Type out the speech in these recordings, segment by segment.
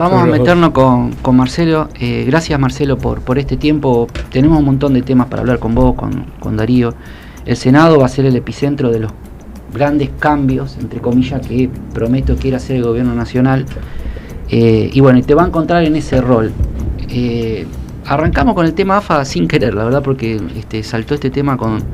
Vamos a meternos con Marcelo. Gracias, Marcelo, por este tiempo. Tenemos un montón de temas para hablar con vos, con Darío. El Senado va a ser el epicentro de los grandes cambios, entre comillas, que prometo quiere hacer el gobierno nacional. Y bueno, y te va a encontrar en ese rol. Arrancamos con el tema AFA sin querer, la verdad, porque saltó este tema con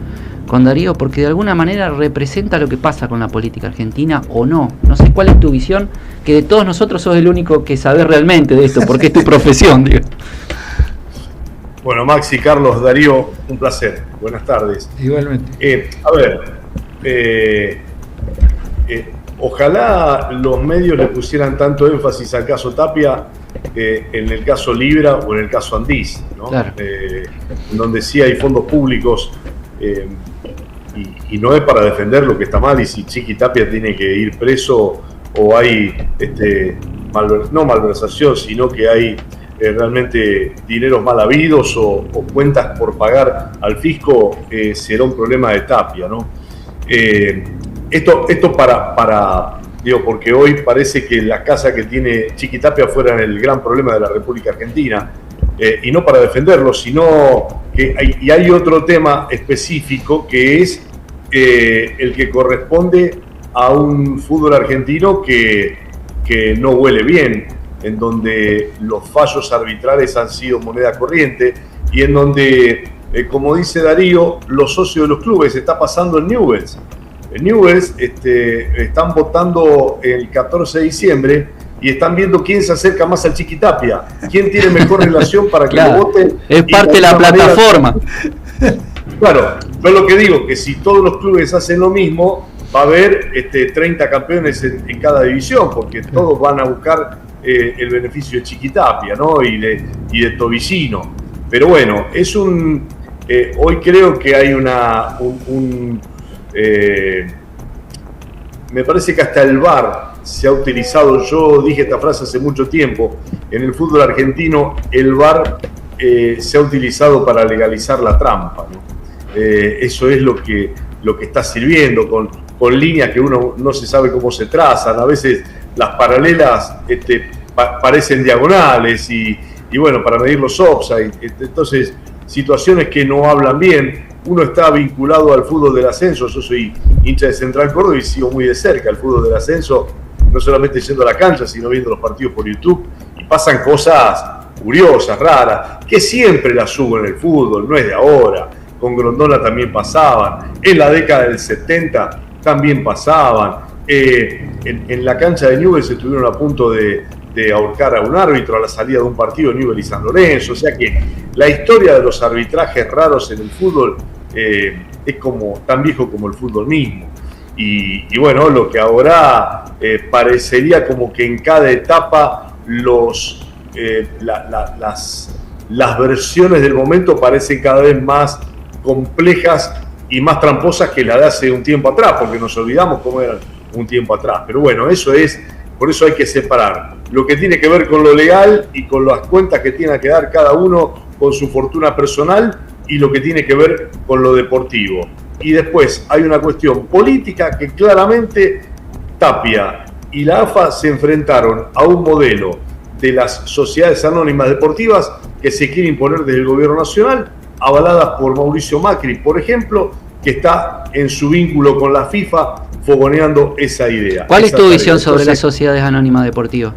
Darío, porque de alguna manera representa lo que pasa con la política argentina o no. No sé cuál es tu visión, que de todos nosotros sos el único que sabés realmente de esto, porque es tu profesión, digo. Bueno, Maxi, Carlos, Darío, un placer. Buenas tardes. Igualmente. Ojalá los medios le pusieran tanto énfasis al caso Tapia en el caso Libra o en el caso Andís, ¿no? Claro. Donde sí hay fondos públicos y no es para defender lo que está mal y si Chiqui Tapia tiene que ir preso o hay no malversación, sino que hay realmente dineros mal habidos o cuentas por pagar al fisco, será un problema de Tapia, ¿no? Esto digo, porque hoy parece que la casa que tiene Chiqui Tapia fuera el gran problema de la República Argentina, y no para defenderlo, sino que hay otro tema específico que es el que corresponde a un fútbol argentino que no huele bien, en donde los fallos arbitrales han sido moneda corriente y en donde, como dice Darío, los socios de los clubes, está pasando en Newell's. En Newell's están votando el 14 de diciembre y están viendo quién se acerca más al Chiqui Tapia, quién tiene mejor relación para que claro, lo voten. es parte de la plataforma. Claro, yo lo que digo, que si todos los clubes hacen lo mismo, va a haber 30 campeones en cada división, porque todos van a buscar el beneficio de Chiqui Tapia, ¿no? y de Tobillino. Pero bueno, hoy creo que hay me parece que hasta el VAR se ha utilizado. Yo dije esta frase hace mucho tiempo. En el fútbol argentino el VAR se ha utilizado para legalizar la trampa, ¿no? Eso es lo que está sirviendo, con líneas que uno no se sabe cómo se trazan. A veces las paralelas parecen diagonales y bueno, para medir los offside. Entonces, situaciones que no hablan bien. Uno está vinculado al fútbol del ascenso. Yo soy hincha de Central Córdoba y sigo muy de cerca el fútbol del ascenso, no solamente yendo a la cancha, sino viendo los partidos por YouTube. Y pasan cosas curiosas, raras, que siempre las hubo en el fútbol, no es de ahora. Con Grondona también pasaban, en la década del 70 también pasaban. En la cancha de Newell's estuvieron a punto de ahorcar a un árbitro a la salida de un partido de Newell's y San Lorenzo. O sea que la historia de los arbitrajes raros en el fútbol es como tan viejo como el fútbol mismo. Y bueno, lo que ahora parecería como que en cada etapa las versiones del momento parecen cada vez más complejas y más tramposas que la de hace un tiempo atrás, porque nos olvidamos cómo eran un tiempo atrás. Pero bueno, por eso hay que separar lo que tiene que ver con lo legal y con las cuentas que tiene que dar cada uno con su fortuna personal y lo que tiene que ver con lo deportivo. Y después hay una cuestión política que claramente Tapia y la AFA se enfrentaron a un modelo de las sociedades anónimas deportivas que se quiere imponer desde el gobierno nacional, avaladas por Mauricio Macri, por ejemplo, que está en su vínculo con la FIFA fogoneando esa idea. ¿Cuál es tu visión sobre las sociedades anónimas deportivas?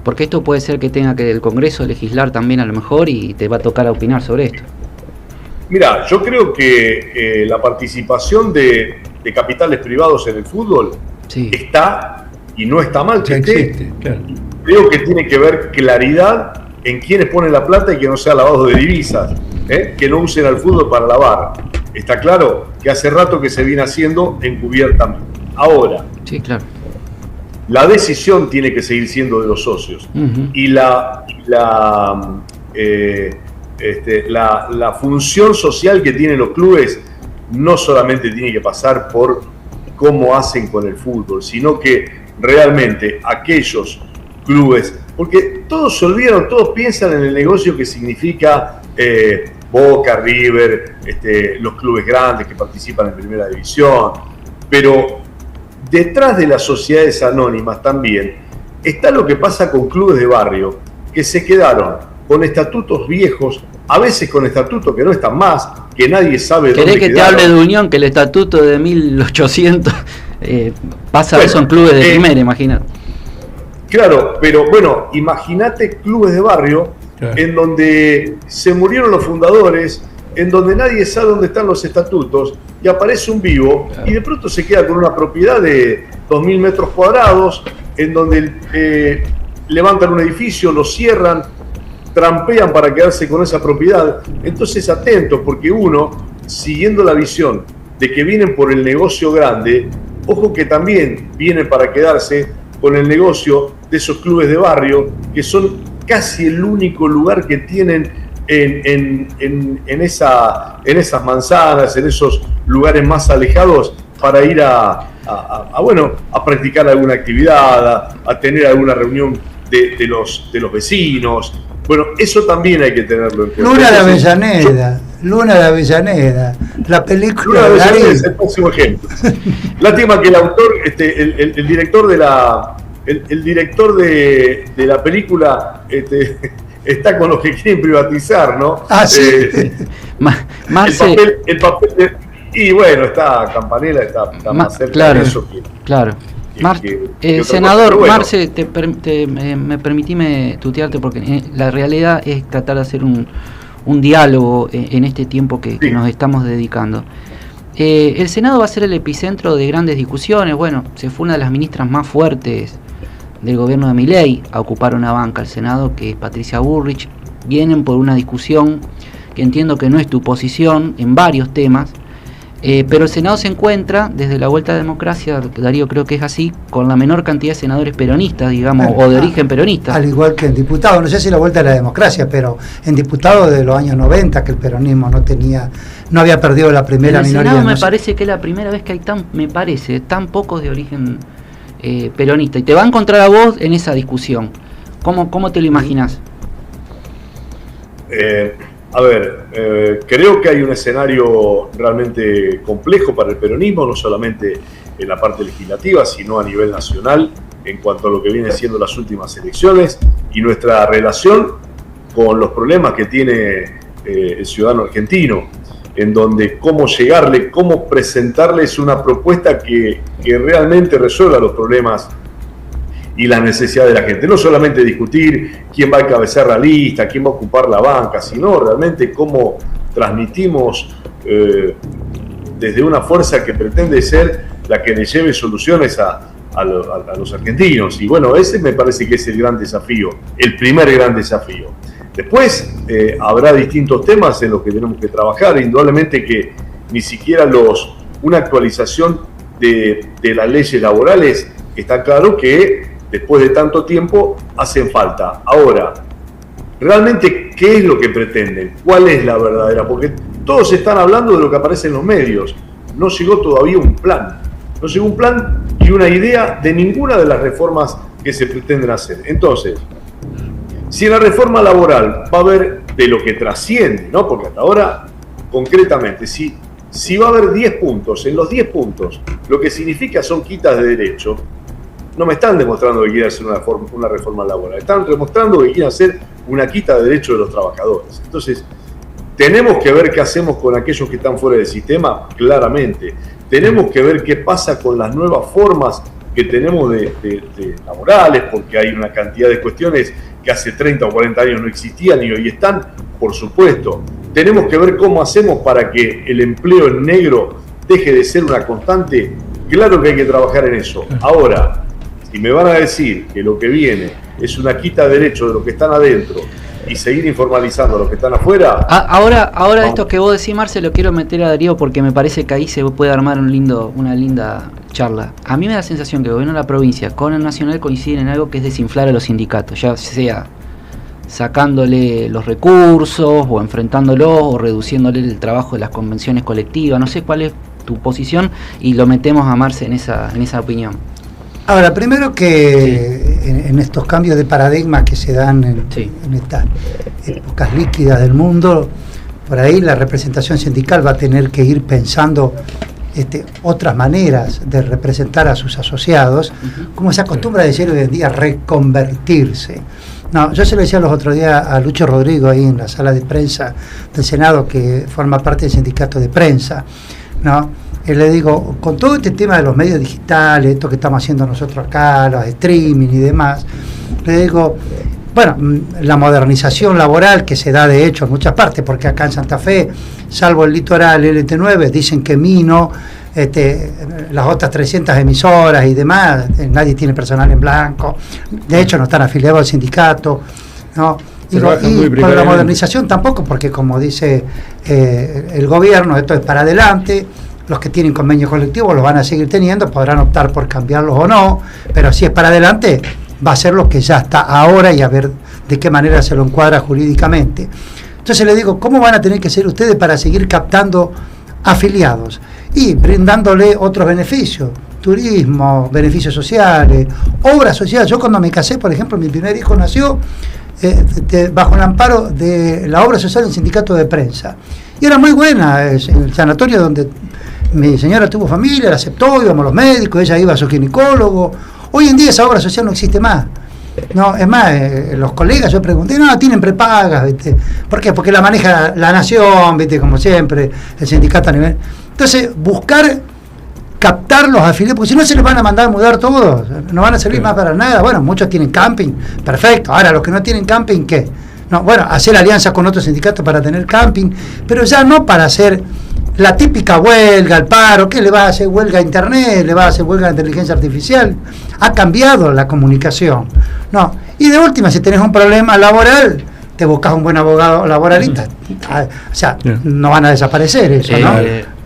Porque esto puede ser que tenga que el Congreso legislar también a lo mejor y te va a tocar opinar sobre esto. Mira, yo creo que la participación de capitales privados en el fútbol está y no está mal que esté. Claro. Creo que tiene que haber claridad en quiénes ponen la plata y que no sea lavado de divisas, que no usen al fútbol para lavar. Está claro que hace rato que se viene haciendo encubiertamente. Ahora, sí, claro, la decisión tiene que seguir siendo de los socios. Uh-huh. Y la función social que tienen los clubes no solamente tiene que pasar por cómo hacen con el fútbol, sino que realmente aquellos clubes, porque todos se olvidan, todos piensan en el negocio que significa Boca, River, los clubes grandes que participan en primera división, pero detrás de las sociedades anónimas también está lo que pasa con clubes de barrio, que se quedaron con estatutos viejos, a veces con estatutos que no están más, que nadie sabe dónde ¿Querés que quedaron. te hable de Unión, que el estatuto de 1800 pasa bueno, son clubes de primera, imagínate? Claro, pero bueno, imagínate clubes de barrio, claro, en donde se murieron los fundadores, en donde nadie sabe dónde están los estatutos, y aparece un vivo, claro, y de pronto se queda con una propiedad de 2.000 metros cuadrados, en donde levantan un edificio, lo cierran, trampean para quedarse con esa propiedad. Entonces atentos, porque uno, siguiendo la visión de que vienen por el negocio grande, ojo que también vienen para quedarse con el negocio de esos clubes de barrio, que son casi el único lugar que tienen en esas manzanas, en esos lugares más alejados, para ir a practicar alguna actividad, a tener alguna reunión de los vecinos. Bueno, eso también hay que tenerlo en cuenta. Luna de Avellaneda, la película Luna de Avellaneda es el próximo ejemplo. Lástima que el autor, el director de la película está con los que quieren privatizar, ¿no? Ah, sí. El papel y bueno, está Campanella, está más cerca, claro, de eso que... Claro. Senador, bueno. Marce, me permitime tutearte, porque la realidad es tratar de hacer un diálogo en este tiempo que nos estamos dedicando. El Senado va a ser el epicentro de grandes discusiones. Bueno, se fue una de las ministras más fuertes del gobierno de Milei a ocupar una banca al Senado, que es Patricia Bullrich. Vienen por una discusión que entiendo que no es tu posición en varios temas. Pero el Senado se encuentra, desde la vuelta a la democracia, Darío, creo que es así, con la menor cantidad de senadores peronistas, digamos, o de origen peronista. Al igual que en diputados, no sé si la vuelta a la democracia, pero en diputados de los años 90, que el peronismo no había perdido la primera minoría. En el Senado me parece que es la primera vez que hay tan pocos de origen peronista. Y te va a encontrar a vos en esa discusión. ¿Cómo te lo imaginás? Creo que hay un escenario realmente complejo para el peronismo, no solamente en la parte legislativa, sino a nivel nacional, en cuanto a lo que vienen siendo las últimas elecciones y nuestra relación con los problemas que tiene el ciudadano argentino, en donde cómo llegarle, cómo presentarles una propuesta que realmente resuelva los problemas y las necesidades de la gente. No solamente discutir quién va a encabezar la lista, quién va a ocupar la banca, sino realmente cómo transmitimos desde una fuerza que pretende ser la que le lleve soluciones a los argentinos. Y bueno, ese me parece que es el gran desafío, el primer gran desafío. Después habrá distintos temas en los que tenemos que trabajar, indudablemente que ni siquiera una actualización de las leyes laborales, está claro que después de tanto tiempo hacen falta. Ahora, realmente, ¿qué es lo que pretenden? ¿Cuál es la verdadera? Porque todos están hablando de lo que aparece en los medios. No llegó todavía un plan. No llegó un plan y una idea de ninguna de las reformas que se pretenden hacer. Entonces, si en la reforma laboral va a haber de lo que trasciende, ¿no? Porque hasta ahora, concretamente, si va a haber 10 puntos, en los 10 puntos, lo que significa son quitas de derecho, no me están demostrando que quieren hacer una reforma laboral, están demostrando que quieren hacer una quita de derechos de los trabajadores. Entonces, tenemos que ver qué hacemos con aquellos que están fuera del sistema, claramente. Tenemos que ver qué pasa con las nuevas formas que tenemos de laborales, porque hay una cantidad de cuestiones que hace 30 o 40 años no existían y hoy están, por supuesto. Tenemos que ver cómo hacemos para que el empleo en negro deje de ser una constante. Claro que hay que trabajar en eso. Ahora, si me van a decir que lo que viene es una quita de derechos de los que están adentro y seguir informalizando a los que están afuera... Ahora esto que vos decís, Marce, lo quiero meter a Darío porque me parece que ahí se puede armar una linda charla. A mí me da la sensación que el gobierno de la provincia con el nacional coinciden en algo que es desinflar a los sindicatos, ya sea sacándole los recursos o enfrentándolos o reduciéndole el trabajo de las convenciones colectivas. No sé cuál es tu posición y lo metemos a Marce en esa opinión. Ahora, primero que en estos cambios de paradigma que se dan en estas épocas líquidas del mundo, por ahí la representación sindical va a tener que ir pensando otras maneras de representar a sus asociados, como se acostumbra a decir hoy en día, reconvertirse. No, yo se lo decía los otros días a Lucho Rodrigo ahí en la sala de prensa del Senado, que forma parte del sindicato de prensa, ¿no? Y le digo, con todo este tema de los medios digitales, esto que estamos haciendo nosotros acá, los streaming y demás, le digo, bueno, la modernización laboral que se da de hecho en muchas partes, porque acá en Santa Fe, salvo el litoral LT9, dicen que Mino, las otras 300 emisoras y demás, nadie tiene personal en blanco, de hecho no están afiliados al sindicato, ¿no? Y con la modernización tampoco, porque como dice el gobierno, esto es para adelante, los que tienen convenio colectivo los van a seguir teniendo, podrán optar por cambiarlos o no, pero si es para adelante, va a ser lo que ya está ahora y a ver de qué manera se lo encuadra jurídicamente. Entonces le digo, ¿cómo van a tener que ser ustedes para seguir captando afiliados y brindándole otros beneficios? Turismo, beneficios sociales, obras sociales. Yo cuando me casé, por ejemplo, mi primer hijo nació bajo el amparo de la obra social del sindicato de prensa. Y era muy buena, el sanatorio donde mi señora tuvo familia, la aceptó, íbamos a los médicos, ella iba a su ginecólogo. Hoy en día esa obra social no existe más. No, es más, los colegas, yo pregunté, no, tienen prepagas, ¿viste? ¿Por qué? Porque la maneja la nación, ¿viste? Como siempre, el sindicato a nivel. Entonces, buscar captar los afiliados, porque si no se les van a mandar a mudar todos, no van a servir más para nada. Bueno, muchos tienen camping, perfecto. Ahora, los que no tienen camping, ¿qué? No, bueno, hacer alianzas con otros sindicatos para tener camping, pero ya no para hacer la típica huelga, el paro. ¿Qué le va a hacer huelga a internet? ¿Le va a hacer huelga a la inteligencia artificial? Ha cambiado la comunicación. No, y de última, si tenés un problema laboral, te buscas un buen abogado laboralista. O sea, no van a desaparecer eso, ¿no?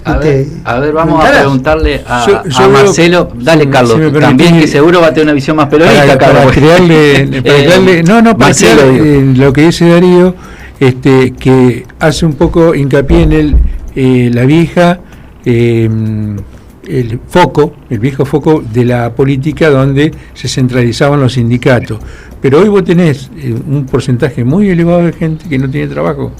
A ver, vamos a preguntarle a Marcelo. Dale, Carlos, si también que seguro va a tener una visión más peronista. Para crearle, lo que dice Darío, que hace un poco hincapié en la vieja, el viejo foco de la política donde se centralizaban los sindicatos. Pero hoy vos tenés un porcentaje muy elevado de gente que no tiene trabajo.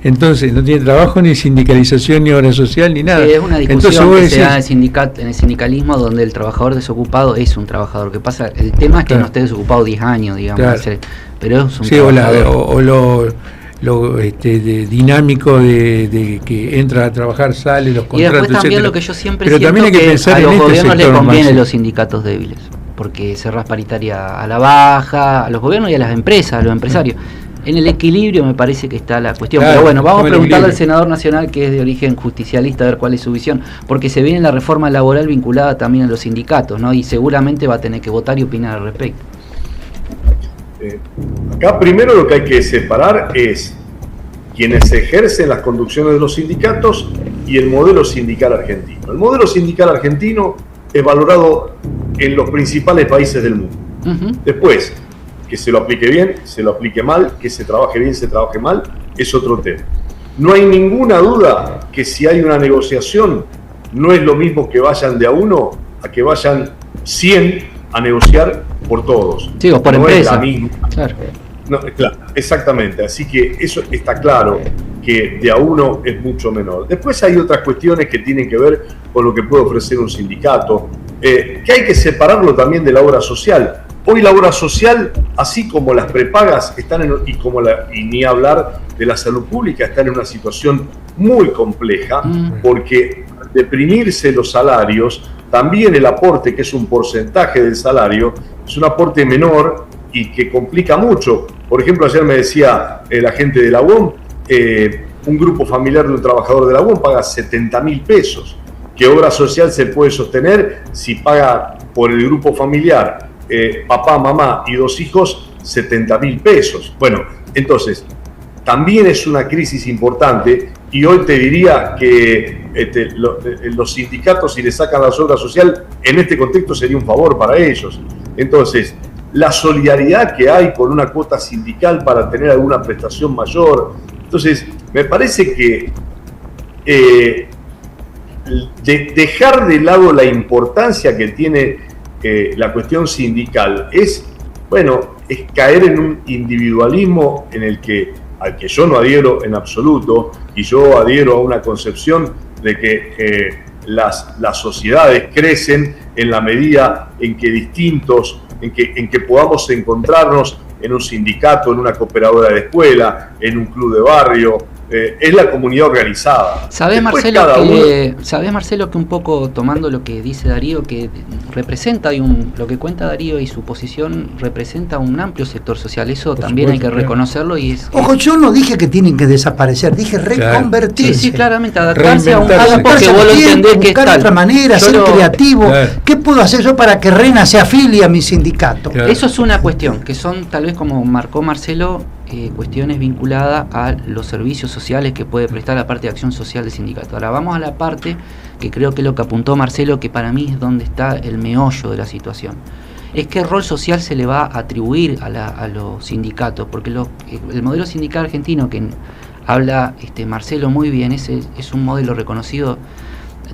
Entonces, no tiene trabajo, ni sindicalización, ni obra social, ni nada. Sí, es una discusión que se da en el sindicalismo, donde el trabajador desocupado es un trabajador. Que pasa, el tema es que no esté desocupado 10 años, digamos. Claro. Pero es un trabajador. De dinámico de que entra a trabajar, sale, los contratos, y después también etcétera. Lo que yo siempre pero siento también hay que pensar a los gobiernos les conviene más, los sindicatos débiles, porque cerrás paritaria a la baja, a los gobiernos y a las empresas, a los empresarios. En el equilibrio me parece que está la cuestión. Claro, pero bueno, vamos a preguntarle al senador nacional, que es de origen justicialista, a ver cuál es su visión, porque se viene la reforma laboral vinculada también a los sindicatos, ¿no? Y seguramente va a tener que votar y opinar al respecto. Acá primero lo que hay que separar es quienes ejercen las conducciones de los sindicatos y el modelo sindical argentino. El modelo sindical argentino es valorado en los principales países del mundo. Después, que se lo aplique bien, se lo aplique mal, que se trabaje bien, se trabaje mal, es otro tema. No hay ninguna duda que si hay una negociación, no es lo mismo que vayan de a uno a que vayan 100 a negociar por todos. Sí, o por no empresa. Es la misma. Claro. No, claro, exactamente. Así que eso está claro, que de a uno es mucho menor. Después hay otras cuestiones que tienen que ver con lo que puede ofrecer un sindicato, que hay que separarlo también de la obra social. Hoy la obra social, así como las prepagas están y ni hablar de la salud pública, están en una situación muy compleja, porque al deprimirse los salarios, también el aporte, que es un porcentaje del salario, es un aporte menor y que complica mucho. Por ejemplo, ayer me decía la gente de la UOM, un grupo familiar de un trabajador de la UOM paga 70.000 pesos. ¿Qué obra social se puede sostener si paga por el grupo familiar papá, mamá y 2 hijos 70.000 pesos? Bueno, entonces, también es una crisis importante y hoy te diría que los sindicatos, si le sacan la obra social, en este contexto sería un favor para ellos. Entonces, la solidaridad que hay con una cuota sindical para tener alguna prestación mayor. Entonces, me parece que dejar de lado la importancia que tiene la cuestión sindical es caer en un individualismo al que yo no adhiero en absoluto, y yo adhiero a una concepción de que las sociedades crecen en la medida en que en que podamos encontrarnos en un sindicato, en una cooperadora de escuela, en un club de barrio. Es la comunidad organizada. ¿Sabés, Marcelo, que un poco tomando lo que dice Darío, que representa, lo que cuenta Darío y su posición representa un amplio sector social? Eso también hay que reconocerlo. Ojo, yo no dije que tienen que desaparecer, dije reconvertirse. Sí, claramente, adaptarse a un porque vos lo entendés que buscar otra manera, ser creativo. Claro. ¿Qué puedo hacer yo para que RENA se afilie a mi sindicato? Claro. Eso es una cuestión, que son tal vez, como marcó Marcelo, cuestiones vinculadas a los servicios sociales que puede prestar la parte de acción social del sindicato. Ahora vamos a la parte que creo que es lo que apuntó Marcelo, que para mí es donde está el meollo de la situación. Es qué rol social se le va a atribuir a los sindicatos, porque el modelo sindical argentino que habla Marcelo muy bien, es un modelo reconocido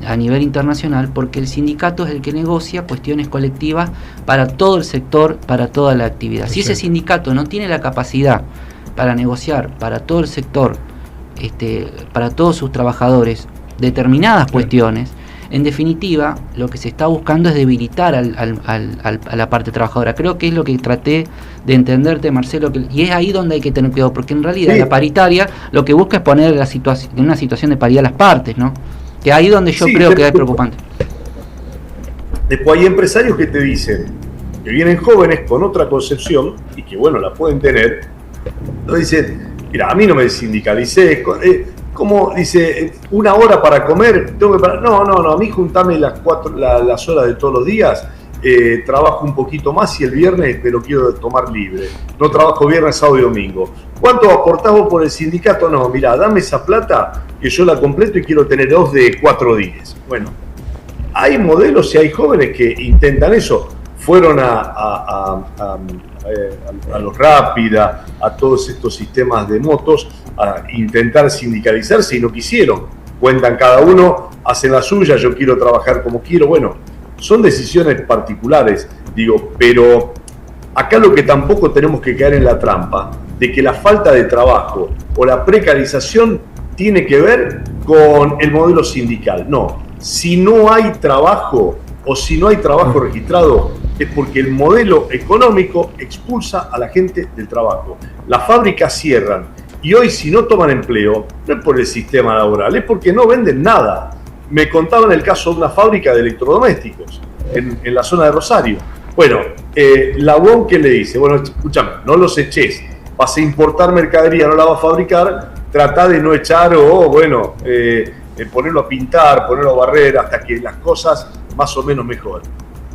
a nivel internacional, porque el sindicato es el que negocia cuestiones colectivas para todo el sector, para toda la actividad. Si ese sindicato no tiene la capacidad para negociar para todo el sector, para todos sus trabajadores, determinadas cuestiones, en definitiva, lo que se está buscando es debilitar a la parte trabajadora. Creo que es lo que traté de entenderte, Marcelo, y es ahí donde hay que tener cuidado, porque en realidad la paritaria lo que busca es poner en una situación de paridad a las partes, ¿no? Que ahí donde yo creo que es preocupante. Después hay empresarios que te dicen que vienen jóvenes con otra concepción y que bueno, la pueden tener. Entonces dicen, mira, a mí no me sindicalicé, como dice, 1 hora para comer, tengo que parar. No, a mí juntame las horas de todos los días, trabajo un poquito más y el viernes me lo quiero tomar libre. No trabajo viernes, sábado y domingo. ¿Cuánto aportás vos por el sindicato? No, mira, dame esa plata que yo la completo y quiero tener 2 de 4 días. Bueno, hay modelos y hay jóvenes que intentan eso. Fueron a los Rápida, a todos estos sistemas de motos, a intentar sindicalizarse y no quisieron. Cuentan cada uno, hacen la suya, yo quiero trabajar como quiero. Bueno, son decisiones particulares, digo, pero acá lo que tampoco tenemos que caer en la trampa de que la falta de trabajo o la precarización tiene que ver con el modelo sindical. No, si no hay trabajo o si no hay trabajo registrado, es porque el modelo económico expulsa a la gente del trabajo. Las fábricas cierran y hoy si no toman empleo, no es por el sistema laboral, es porque no venden nada. Me contaban el caso de una fábrica de electrodomésticos en la zona de Rosario. Bueno, la UOM que le dice, bueno, escúchame, no los eches, vas a importar mercadería, no la vas a fabricar, trata de no echar o, bueno, ponerlo a pintar, ponerlo a barrer hasta que las cosas más o menos mejoren.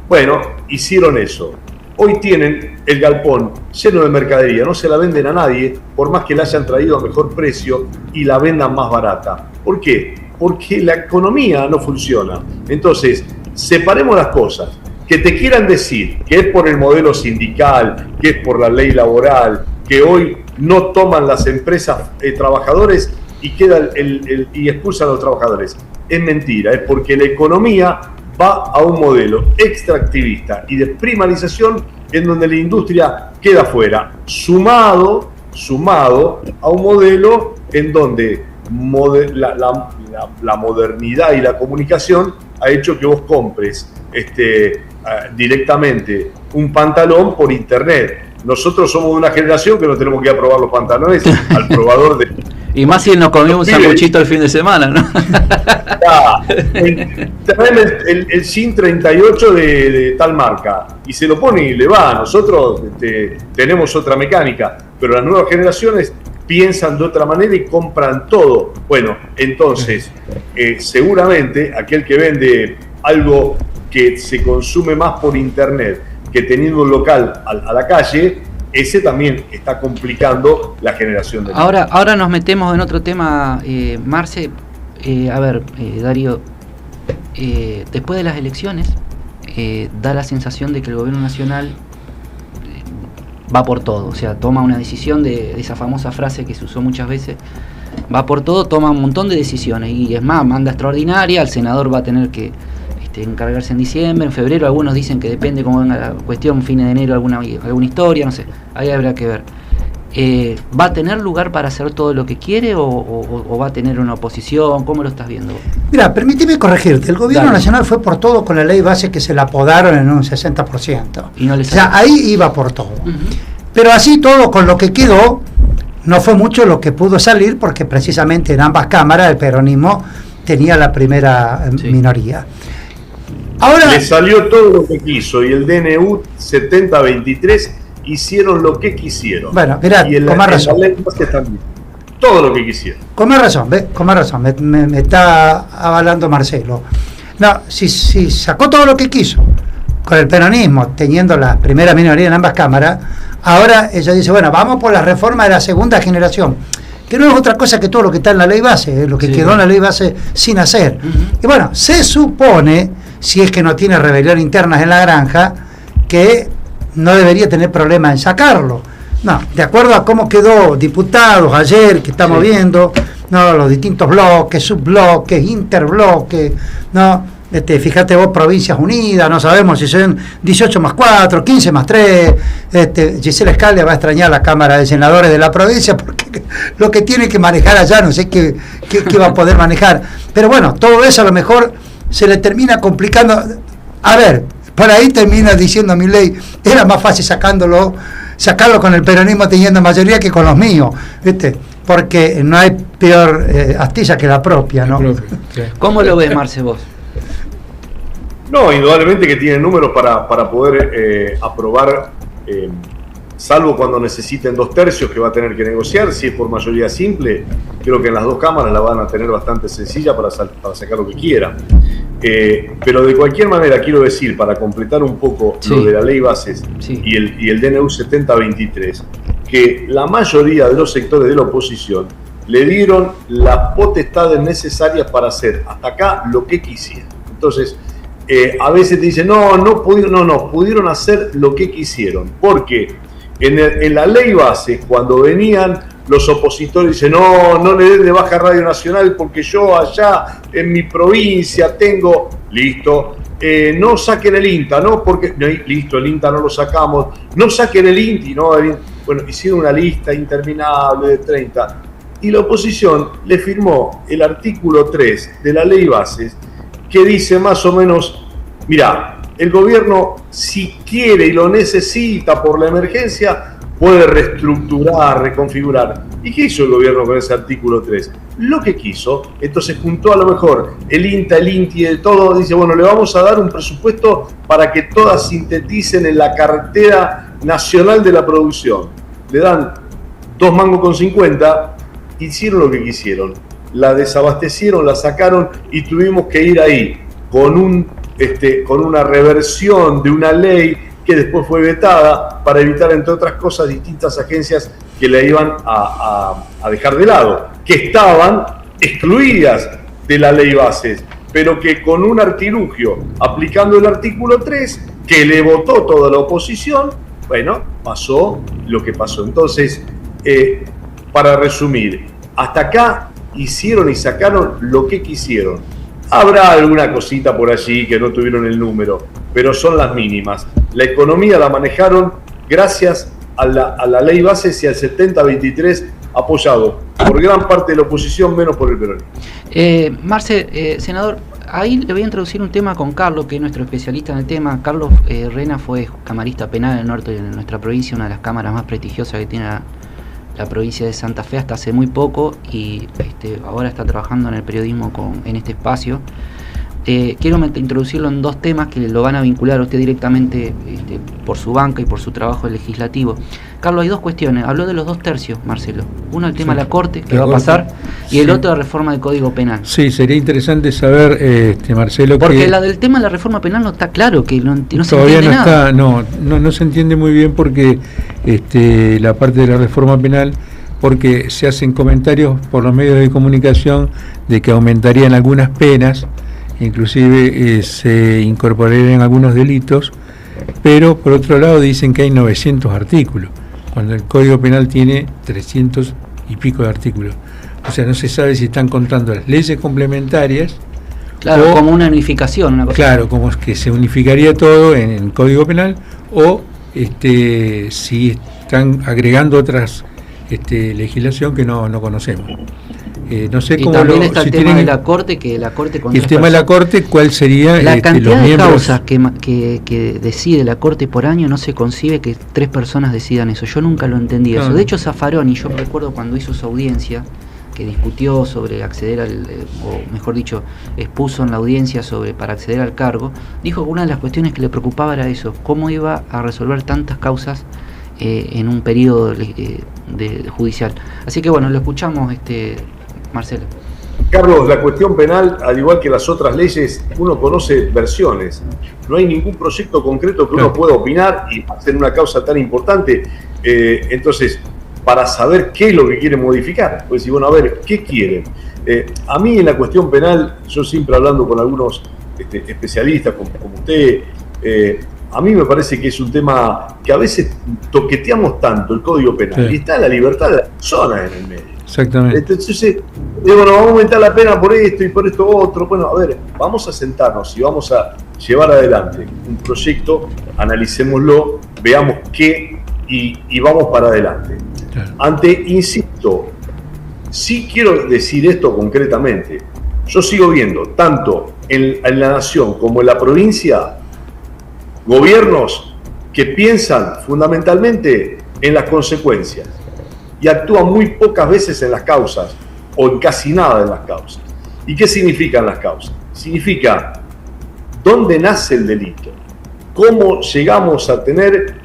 Bueno, hicieron eso. Hoy tienen el galpón lleno de mercadería, no se la venden a nadie, por más que la hayan traído a mejor precio y la vendan más barata. ¿Por qué? Porque la economía no funciona. Entonces, separemos las cosas. Que te quieran decir que es por el modelo sindical, que es por la ley laboral, que hoy no toman las empresas trabajadores y queda y expulsan a los trabajadores. Es mentira, es porque la economía va a un modelo extractivista y de primarización en donde la industria queda fuera, sumado a un modelo en donde la modernidad y la comunicación ha hecho que vos compres directamente un pantalón por internet. Nosotros somos de una generación que no tenemos que ir a probar los pantalones al probador de... Y más si nos comimos un sanguchito el fin de semana, ¿no? Traeme el SIN 38 de tal marca y se lo pone y le va. Nosotros tenemos otra mecánica, pero las nuevas generaciones piensan de otra manera y compran todo. Bueno, entonces, seguramente aquel que vende algo que se consume más por internet que teniendo un local a la calle, ese también está complicando la generación de... Ahora nos metemos en otro tema, Marce. Darío, después de las elecciones, da la sensación de que el gobierno nacional va por todo, o sea, toma una decisión de esa famosa frase que se usó muchas veces, va por todo, toma un montón de decisiones, y es más, manda extraordinaria, el senador va a tener que encargarse en diciembre, en febrero, algunos dicen que depende cómo venga la cuestión, fines de enero alguna historia, no sé, ahí habrá que ver. ¿va a tener lugar para hacer todo lo que quiere o va a tener una oposición? ¿Cómo lo estás viendo? Mira, permíteme corregirte. El gobierno nacional fue por todo con la ley base que se la apodaron en un 60%. Y no o sea, ahí iba por todo. Pero así todo, con lo que quedó, no fue mucho lo que pudo salir, porque precisamente en ambas cámaras el peronismo tenía la primera minoría. Ahora le salió todo lo que quiso, y el DNU 7023 hicieron lo que quisieron. Bueno, mirá, con más razón. Todo lo que quisieron. Con más razón, ¿ves? Con más razón, me está avalando Marcelo. No, si sacó todo lo que quiso, con el peronismo teniendo la primera minoría en ambas cámaras, ahora ella dice, bueno, vamos por la reforma de la segunda generación, que no es otra cosa que todo lo que está en la ley base, lo que quedó en la ley base sin hacer. Y bueno, se supone, si es que no tiene rebelión internas en la granja, que no debería tener problema en sacarlo. No, de acuerdo a cómo quedó diputados ayer, que estamos viendo, no, los distintos bloques, subbloques, interbloques, no, fíjate vos, Provincias Unidas, no sabemos si son 18 más 4, 15 más 3, Gisela Scalia va a extrañar la Cámara de Senadores de la provincia, porque lo que tiene que manejar allá, no sé qué va a poder manejar. Pero bueno, todo eso a lo mejor se le termina complicando. A ver, por ahí termina diciendo Milei, era más fácil sacarlo con el peronismo teniendo mayoría que con los míos, ¿viste? Porque no hay peor astilla que la propia, ¿no? ¿Cómo lo ves, Marce, vos? No, indudablemente que tiene números para poder aprobar, salvo cuando necesiten 2/3 que va a tener que negociar. Si es por mayoría simple, creo que en las dos cámaras la van a tener bastante sencilla para sacar lo que quiera. Pero de cualquier manera, quiero decir, para completar un poco lo de la ley bases y el DNU 7023, que la mayoría de los sectores de la oposición le dieron las potestades necesarias para hacer hasta acá lo que quisieran. Entonces, a veces te dicen, no pudieron hacer lo que quisieron, porque en la ley base, cuando venían los opositores, dicen, no le den de baja Radio Nacional porque yo allá en mi provincia tengo, listo, no saquen el INTA, ¿no? Porque, listo, el INTA no lo sacamos, no saquen el INTI, ¿no? Bueno, hicieron una lista interminable de 30, y la oposición le firmó el artículo 3 de la ley bases, que dice más o menos, mirá, el gobierno, si quiere y lo necesita por la emergencia, puede reestructurar, reconfigurar. ¿Y qué hizo el gobierno con ese artículo 3? Lo que quiso. Entonces juntó a lo mejor el INTA, el INTI, de todo, dice, bueno, le vamos a dar un presupuesto para que todas sinteticen en la cartera nacional de la producción. Le dan 2 mangos con 50, hicieron lo que quisieron. La desabastecieron, la sacaron y tuvimos que ir ahí con una reversión de una ley que después fue vetada para evitar, entre otras cosas, distintas agencias que la iban a dejar de lado, que estaban excluidas de la ley bases, pero que con un artilugio, aplicando el artículo 3, que le votó toda la oposición, bueno, pasó lo que pasó. Entonces, para resumir, hasta acá hicieron y sacaron lo que quisieron. Habrá alguna cosita por allí que no tuvieron el número, pero son las mínimas. La economía la manejaron gracias a la ley bases y al 7023 apoyado por gran parte de la oposición, menos por el peronismo. Marce, senador, ahí le voy a introducir un tema con Carlos, que es nuestro especialista en el tema. Carlos Rena fue camarista penal en el norte de nuestra provincia, una de las cámaras más prestigiosas que tiene la provincia de Santa Fe hasta hace muy poco, y ahora está trabajando en el periodismo en este espacio. Quiero introducirlo en 2 temas que lo van a vincular a usted directamente por su banca y por su trabajo legislativo. Carlos, hay 2 cuestiones. Habló de los 2/3, Marcelo. Uno, el tema de la Corte, que va a pasar, y el otro, la reforma del Código Penal. Sí, sería interesante saber, Marcelo, porque del tema de la reforma penal no está claro, que no se todavía entiende nada. No se entiende muy bien, porque la parte de la reforma penal, porque se hacen comentarios por los medios de comunicación de que aumentarían algunas penas, inclusive se incorporarían algunos delitos, pero por otro lado dicen que hay 900 artículos, cuando el Código Penal tiene 300 y pico de artículos. O sea, no se sabe si están contando las leyes complementarias. Claro, como una unificación. Una cosa. Claro, como es que se unificaría todo en el Código Penal, o si están agregando otras legislación que no conocemos. No sé y cómo también está el tema de la Corte, que la Corte con el tema de la Corte, ¿cuál sería la cantidad los de miembros? causas que decide la Corte por año? No se concibe que 3 personas decidan eso. Yo nunca lo entendí eso. De hecho, Zaffaroni, yo recuerdo cuando hizo su audiencia, que discutió sobre acceder o mejor dicho, expuso en la audiencia para acceder al cargo, dijo que una de las cuestiones que le preocupaba era eso, cómo iba a resolver tantas causas en un periodo judicial. Así que bueno, lo escuchamos, Marcelo. Carlos, la cuestión penal, al igual que las otras leyes, uno conoce versiones. No hay ningún proyecto concreto que uno pueda opinar y hacer una causa tan importante. Entonces, para saber qué es lo que quieren modificar, pues decir, bueno, a ver, ¿qué quieren? A mí en la cuestión penal, yo siempre hablando con algunos especialistas como usted, a mí me parece que es un tema que a veces toqueteamos tanto el Código Penal y está la libertad de las personas en el medio. Exactamente. Entonces, bueno, vamos a aumentar la pena por esto y por esto otro. Bueno, a ver, vamos a sentarnos y vamos a llevar adelante un proyecto, analicémoslo, veamos qué y vamos para adelante. Claro. Insisto, sí quiero decir esto concretamente. Yo sigo viendo, tanto en la nación como en la provincia, gobiernos que piensan fundamentalmente en las consecuencias y actúan muy pocas veces en las causas o en casi nada en las causas. ¿Y qué significan las causas? Significa dónde nace el delito, cómo llegamos a tener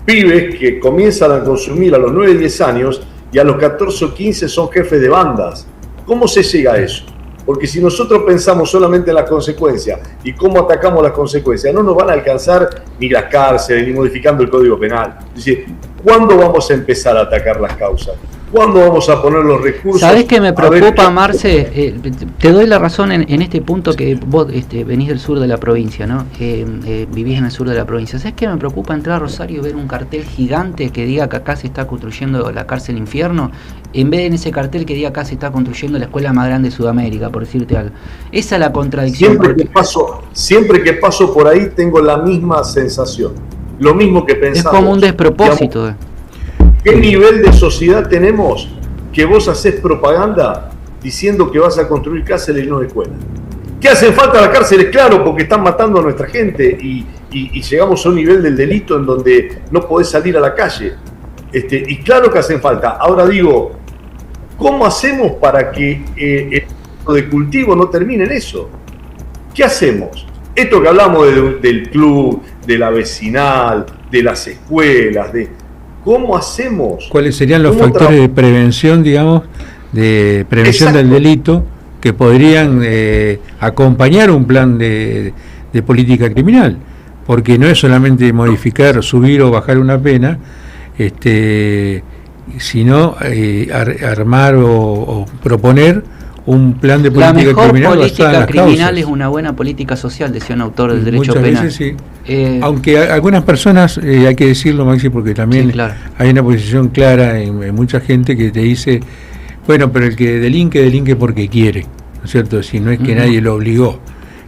pibes que comienzan a consumir a los 9, 10 años y a los 14 o 15 son jefes de bandas. ¿Cómo se llega a eso? Porque si nosotros pensamos solamente en las consecuencias y cómo atacamos las consecuencias, no nos van a alcanzar ni las cárceles, ni modificando el Código Penal. Es decir, ¿cuándo vamos a empezar a atacar las causas? ¿Cuándo vamos a poner los recursos? ¿Sabés qué me preocupa, Marce? Te doy la razón en este punto, que vos venís del sur de la provincia, ¿no? Vivís en el sur de la provincia. ¿Sabés qué me preocupa? Entrar a Rosario y ver un cartel gigante que diga que acá se está construyendo la cárcel Infierno, en vez de en ese cartel que diga acá se está construyendo la escuela más grande de Sudamérica, por decirte algo. Esa es la contradicción. Siempre que paso por ahí tengo la misma sensación, lo mismo que pensamos. Es como un despropósito. Digamos, ¿qué nivel de sociedad tenemos que vos hacés propaganda diciendo que vas a construir cárceles y no escuelas? ¿Qué hacen falta las cárceles? Claro, porque están matando a nuestra gente y llegamos a un nivel del delito en donde no podés salir a la calle. Y claro que hacen falta. Ahora digo, ¿cómo hacemos para que el de cultivo no termine en eso? ¿Qué hacemos? Esto que hablamos del club, de la vecinal, de las escuelas, ¿cómo hacemos? ¿Cuáles serían los factores de prevención, digamos, de prevención del delito que podrían acompañar un plan de política criminal? Porque no es solamente modificar, subir o bajar una pena, sino armar o proponer un plan de política criminal. La mejor política criminal es una buena política social, decía un autor del derecho penal. Muchas veces sí. Aunque algunas personas, hay que decirlo, Maxi, porque también sí, claro, hay una posición clara en mucha gente que te dice, bueno, pero el que delinque porque quiere, ¿no es cierto? Si no es que nadie lo obligó.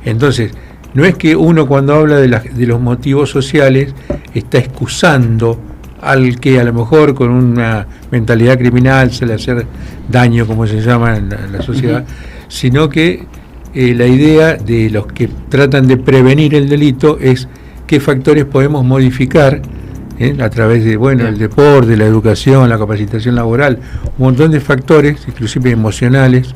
Entonces, no es que uno cuando habla de los motivos sociales está excusando al que a lo mejor con una mentalidad criminal se le hace daño, como se llama en la sociedad, sino que la idea de los que tratan de prevenir el delito es qué factores podemos modificar a través de el deporte, la educación, la capacitación laboral, un montón de factores, inclusive emocionales,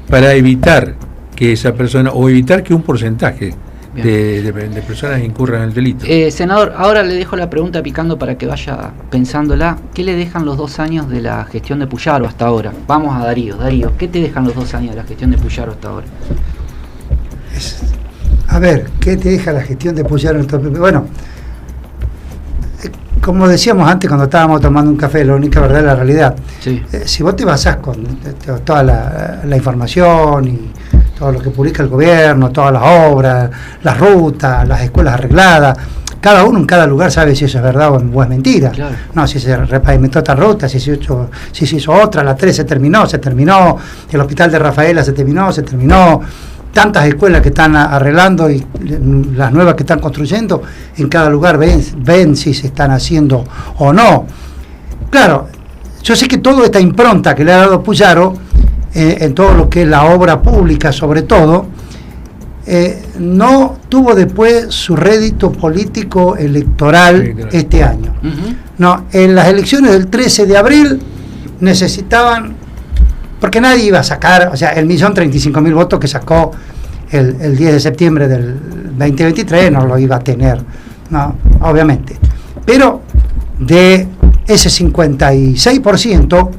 para evitar que esa persona, o evitar que un porcentaje de personas incurran en el delito. Senador, ahora le dejo la pregunta picando para que vaya pensándola. ¿Qué le dejan los 2 años de la gestión de Puyaro hasta ahora? Vamos a Darío, ¿qué te dejan los 2 años de la gestión de Puyaro hasta ahora? A ver, ¿qué te deja la gestión de Puyaro? Bueno, como decíamos antes cuando estábamos tomando un café, la única verdad es la realidad. Sí. Si vos te basás con toda la información y todo lo que publica el gobierno, todas las obras, las rutas, las escuelas arregladas, cada uno en cada lugar sabe si eso es verdad o es mentira. Claro. No, si se repavimentó esta ruta, si se hizo otra, la 3 se terminó, el hospital de Rafaela se terminó, tantas escuelas que están arreglando y las nuevas que están construyendo, en cada lugar ven si se están haciendo o no. claro, yo sé que toda esta impronta que le ha dado Puyaro, en todo lo que es la obra pública sobre todo, no tuvo después su rédito político electoral este año. No, en las elecciones del 13 de abril necesitaban, porque nadie iba a sacar, o sea, el 1.035.000 votos que sacó el 10 de septiembre del 2023 no lo iba a tener, no, obviamente. Pero de ese 56%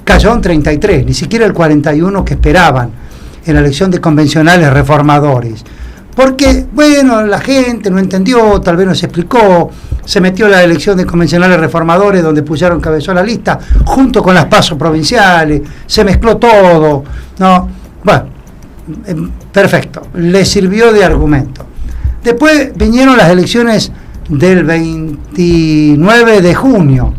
cayó en 33, ni siquiera el 41% que esperaban en la elección de convencionales reformadores. Porque, bueno, la gente no entendió, tal vez no se explicó, se metió en la elección de convencionales reformadores donde Puyaro encabezó la lista, junto con las pasos provinciales, se mezcló todo, ¿no? Bueno, perfecto, le sirvió de argumento. Después vinieron las elecciones del 29 de junio,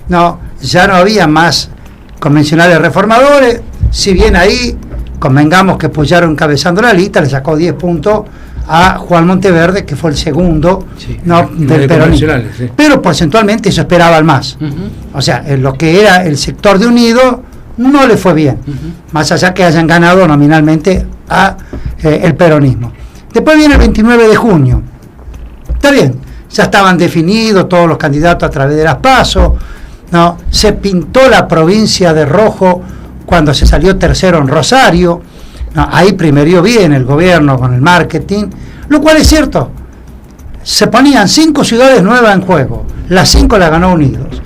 ¿no? Ya no había más convencionales reformadores, si bien ahí convengamos que Puyaro encabezando la lista le sacó 10 puntos a Juan Monteverde, que fue el segundo, sí, ¿no? del peronismo. Sí. Pero porcentualmente eso esperaba el más. O sea, en lo que era el sector de Unido no le fue bien, más allá que hayan ganado nominalmente a el peronismo. Después viene el 29 de junio. Está bien, ya estaban definidos todos los candidatos a través de las PASO, ¿no? Se pintó la provincia de rojo cuando se salió tercero en Rosario, ¿no? Ahí primerió bien el gobierno con el marketing, lo cual es cierto. Se ponían 5 ciudades nuevas en juego, las 5 las ganó Unidos.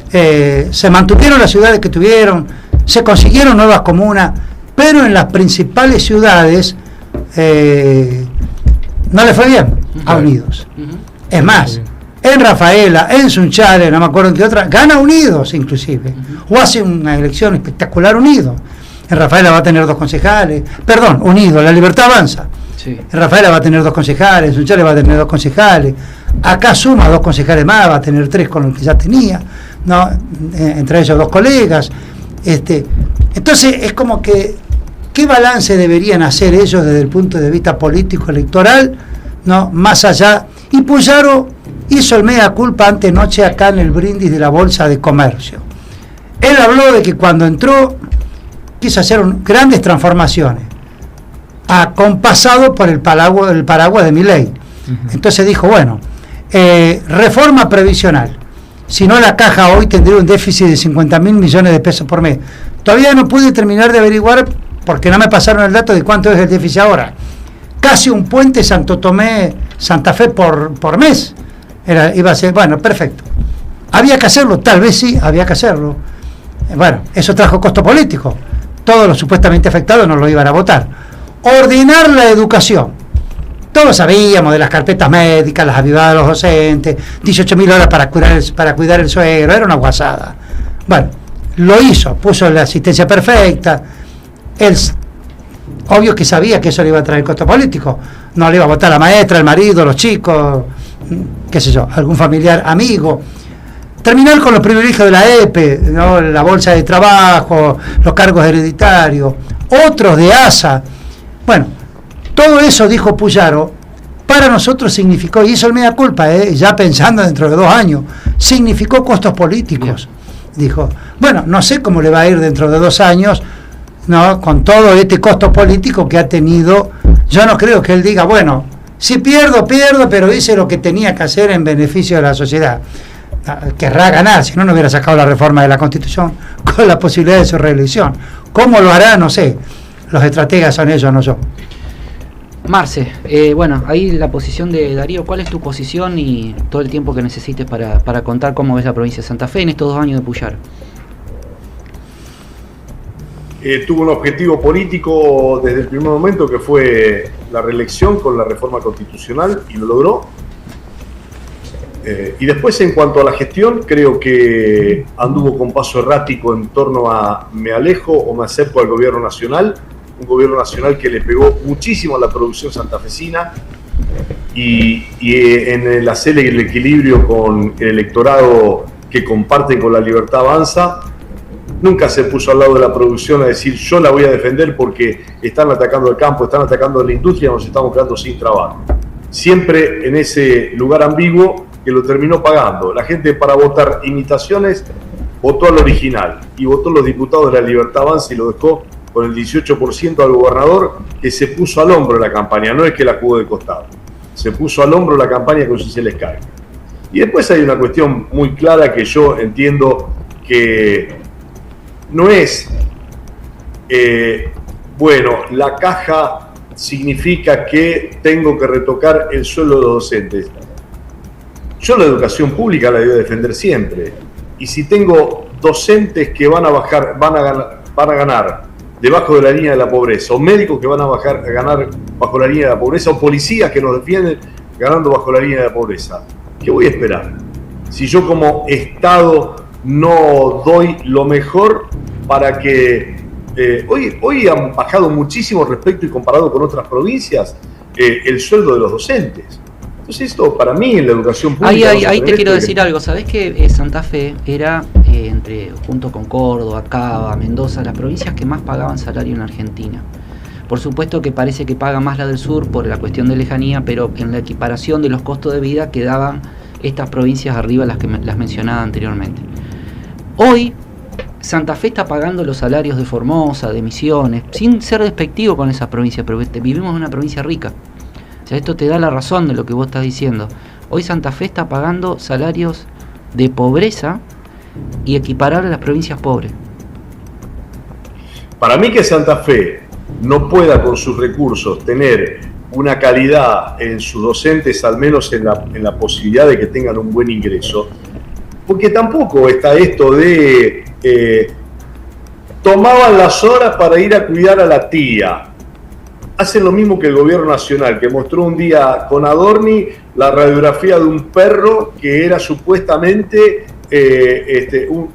Se mantuvieron las ciudades que tuvieron, se consiguieron nuevas comunas, pero en las principales ciudades no le fue bien a Unidos. Es más, en Rafaela, en Sunchales, no me acuerdo en qué otra, gana Unidos inclusive, o hace una elección espectacular Unidos. En Rafaela va a tener 2 concejales, perdón, Unidos, La Libertad avanza. Sí. En Rafaela va a tener 2 concejales, en Sunchales va a tener 2 concejales, acá suma 2 concejales más, va a tener 3 con el que ya tenía, ¿no? Entre ellos 2 colegas. Entonces es como que, ¿qué balance deberían hacer ellos desde el punto de vista político electoral, ¿no? Más allá, y Puyaro hizo el mea culpa antenoche acá en el brindis de la Bolsa de Comercio. Él habló de que cuando entró quiso hacer grandes transformaciones, acompasado por el paraguas de Milei. Entonces dijo, bueno, reforma previsional. Si no, la caja hoy tendría un déficit de 50.000 millones de pesos por mes. Todavía no pude terminar de averiguar, porque no me pasaron el dato de cuánto es el déficit ahora. Casi un puente Santo Tomé-Santa Fe por mes. Iba a ser, bueno, perfecto. ¿Había que hacerlo? Tal vez sí, había que hacerlo. Bueno, eso trajo costo político. Todos los supuestamente afectados no lo iban a votar. Ordenar la educación. Todos sabíamos de las carpetas médicas, las avivadas de los docentes, 18.000 horas para cuidar el suegro, era una guasada. Bueno, lo hizo, puso la asistencia perfecta. Él, obvio que sabía que eso le iba a traer costo político. No le iba a votar la maestra, el marido, los chicos, qué sé yo, algún familiar, amigo. Terminar con los privilegios de la EPE, ¿no? La bolsa de trabajo, los cargos hereditarios, otros de ASA. Bueno, todo eso, dijo Puyaro, para nosotros significó, y hizo el mea culpa, ya pensando dentro de 2 años, significó costos políticos. Bien. Dijo, bueno, no sé cómo le va a ir dentro de 2 años, ¿no? Con todo este costo político que ha tenido. Yo no creo que él diga, bueno, si pierdo, pero hice lo que tenía que hacer en beneficio de la sociedad. Querrá ganar, si no, no hubiera sacado la reforma de la Constitución con la posibilidad de su reelección. ¿Cómo lo hará? No sé. Los estrategas son ellos, no yo. Marce, bueno, ahí la posición de Darío. ¿Cuál es tu posición y todo el tiempo que necesites para contar cómo ves la provincia de Santa Fe en estos 2 años de Puyaro? Tuvo un objetivo político desde el primer momento, que fue la reelección con la reforma constitucional, y lo logró. Y después, en cuanto a la gestión, creo que anduvo con paso errático en torno a me alejo o me acerco al gobierno nacional, un gobierno nacional que le pegó muchísimo a la producción santafesina, y en el hacer el equilibrio con el electorado que comparten con La Libertad Avanza, nunca se puso al lado de la producción a decir yo la voy a defender porque están atacando el campo, están atacando la industria, nos estamos quedando sin trabajo. Siempre en ese lugar ambiguo que lo terminó pagando. La gente, para votar imitaciones, votó al original y votó los diputados de la Libertad Avanza y lo dejó con el 18% al gobernador, que se puso al hombro de la campaña, no es que la jugó de costado, se puso al hombro de la campaña como si se les caiga. Y después hay una cuestión muy clara que yo entiendo que no es, bueno, la caja significa que tengo que retocar el sueldo de los docentes. Yo la educación pública la voy a defender siempre. Y si tengo docentes que van a ganar debajo de la línea de la pobreza, o médicos que van a ganar bajo la línea de la pobreza, o policías que nos defienden ganando bajo la línea de la pobreza, ¿qué voy a esperar? Si yo como Estado no doy lo mejor para que... hoy han bajado muchísimo respecto y comparado con otras provincias el sueldo de los docentes. Entonces esto para mí en la educación pública... Ahí te quiero decir algo. ¿Sabés que Santa Fe era, junto con Córdoba, Cava, Mendoza, las provincias que más pagaban salario en Argentina? Por supuesto que parece que paga más la del sur por la cuestión de lejanía, pero en la equiparación de los costos de vida quedaban estas provincias arriba, las que las mencionaba anteriormente. Hoy Santa Fe está pagando los salarios de Formosa, de Misiones, sin ser despectivo con esas provincias, pero vivimos en una provincia rica. O sea, esto te da la razón de lo que vos estás diciendo. Hoy Santa Fe está pagando salarios de pobreza y equiparar a las provincias pobres. Para mí que Santa Fe no pueda con sus recursos tener una calidad en sus docentes, al menos en la posibilidad de que tengan un buen ingreso, porque tampoco está esto de tomaban las horas para ir a cuidar a la tía. Hacen lo mismo que el gobierno nacional, que mostró un día con Adorni la radiografía de un perro que era supuestamente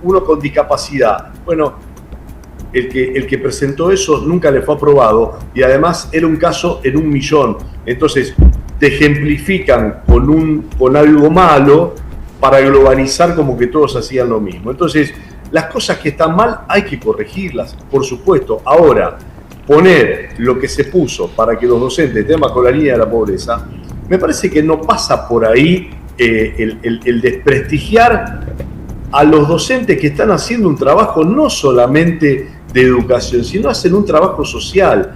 uno con discapacidad. Bueno, el que presentó eso nunca le fue aprobado y además era un caso en 1 millón. Entonces te ejemplifican con algo malo para globalizar como que todos hacían lo mismo. Entonces las cosas que están mal hay que corregirlas, por supuesto. Ahora, poner lo que se puso para que los docentes estén bajo la línea de la pobreza, me parece que no pasa por ahí el desprestigiar a los docentes que están haciendo un trabajo no solamente de educación, sino hacen un trabajo social.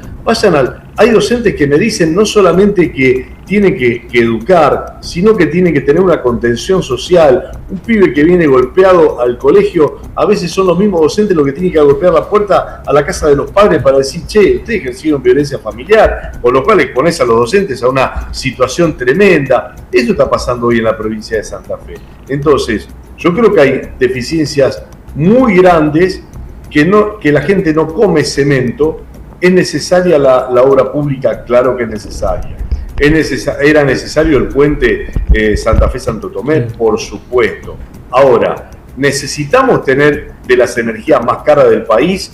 Hay docentes que me dicen no solamente que tienen que educar, sino que tienen que tener una contención social. Un pibe que viene golpeado al colegio, a veces son los mismos docentes los que tienen que golpear la puerta a la casa de los padres para decir, che, ustedes ejercieron violencia familiar, con lo cual exponés a los docentes a una situación tremenda. Eso está pasando hoy en la provincia de Santa Fe. Entonces, yo creo que hay deficiencias muy grandes, que la gente no come cemento. ¿Es necesaria la obra pública? Claro que es necesaria. ¿Era necesario el puente Santa Fe-Santo Tomé? Por supuesto. Ahora, ¿necesitamos tener de las energías más caras del país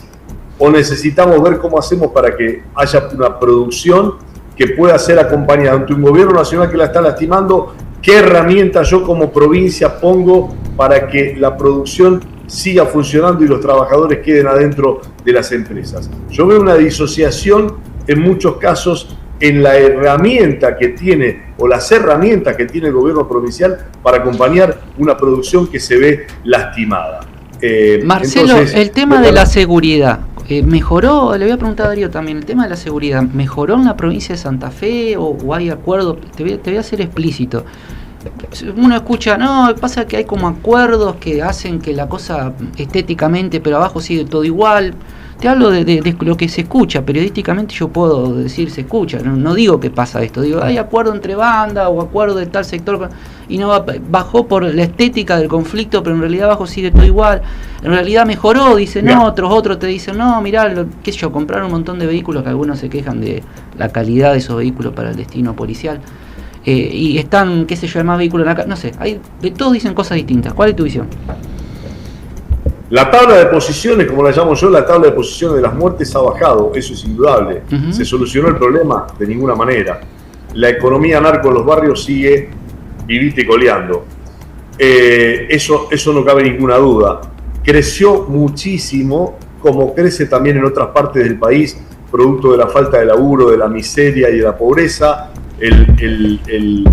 o necesitamos ver cómo hacemos para que haya una producción que pueda ser acompañada ante un gobierno nacional que la está lastimando? ¿Qué herramientas yo como provincia pongo para que la producción siga funcionando y los trabajadores queden adentro de las empresas? Yo veo una disociación en muchos casos en la herramienta que tiene o las herramientas que tiene el gobierno provincial para acompañar una producción que se ve lastimada. Marcelo, entonces, el tema de la seguridad, ¿mejoró? Le voy a preguntar a Darío también, el tema de la seguridad, ¿mejoró en la provincia de Santa Fe o hay acuerdo? Te voy a ser explícito. Uno escucha, no, pasa que hay como acuerdos que hacen que la cosa estéticamente, pero abajo sigue todo igual. Te hablo de lo que se escucha, periodísticamente yo puedo decir se escucha, no digo que pasa esto, digo, hay acuerdo entre bandas o acuerdo de tal sector y no bajó por la estética del conflicto, pero en realidad abajo sigue todo igual. En realidad mejoró, dicen otros te dicen, no, mirá, qué sé yo, compraron un montón de vehículos que algunos se quejan de la calidad de esos vehículos para el destino policial. Y están, qué sé yo, hay más vehículos en la calle, no sé, todos dicen cosas distintas. ¿Cuál es tu visión? La tabla de posiciones, como la llamo yo, la tabla de posiciones de las muertes ha bajado, eso es indudable. ¿Se solucionó el problema? De ninguna manera. La economía narco en los barrios sigue vivita y coleando. Eso no cabe ninguna duda. Creció muchísimo, como crece también en otras partes del país, producto de la falta de laburo, de la miseria y de la pobreza. El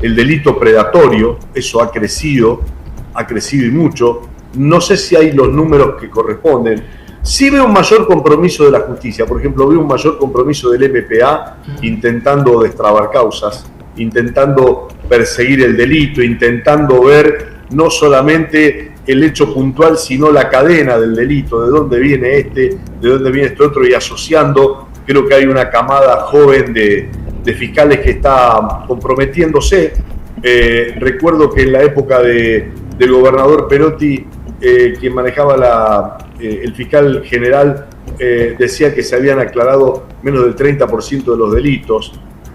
delito predatorio, eso ha crecido y mucho. no sé si hay los números que corresponden. Sí veo un mayor compromiso de la justicia, por ejemplo, veo un mayor compromiso del MPA intentando destrabar causas, intentando perseguir el delito, intentando ver no solamente el hecho puntual, sino la cadena del delito, de dónde viene este, de dónde viene este otro, y asociando. Creo que hay una camada joven de fiscales que está comprometiéndose. Recuerdo que en la época del gobernador Perotti, quien manejaba el fiscal general, decía que se habían aclarado menos del 30% de los delitos,